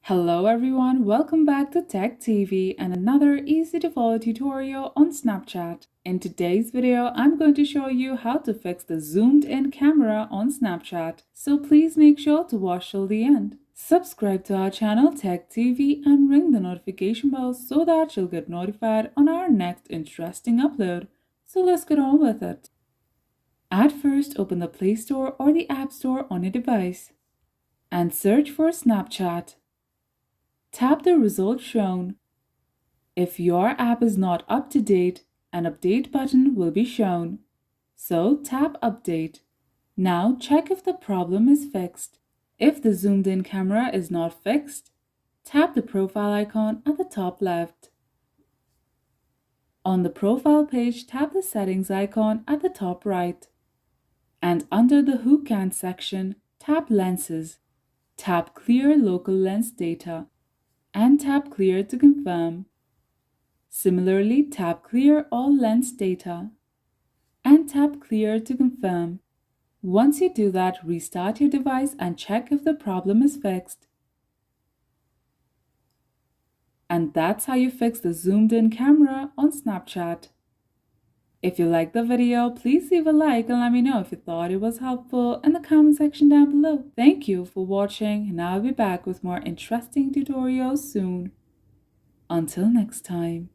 Hello everyone, welcome back to Tech TV and another easy to follow tutorial on Snapchat. In today's video, I'm going to show you how to fix the zoomed in camera on Snapchat, so please make sure to watch till the end. Subscribe to our channel Tech TV and ring the notification bell so that you'll get notified on our next interesting upload. So let's get on with it. At first, open the Play Store or the App Store on your device and search for Snapchat. Tap the result shown. If your app is not up to date, an update button will be shown. So tap Update. Now check if the problem is fixed. If the zoomed in camera is not fixed, tap the profile icon at the top left. On the profile page, tap the settings icon at the top right. And under the Who Can section, tap Lenses. Tap Clear Local Lens Data and tap Clear to confirm. Similarly, tap Clear All Lens Data and tap Clear to confirm. Once you do that, restart your device and check if the problem is fixed. And that's how you fix the zoomed in camera on Snapchat. If you liked the video, please leave a like and let me know if you thought it was helpful in the comment section down below. Thank you for watching, and I'll be back with more interesting tutorials soon. Until next time.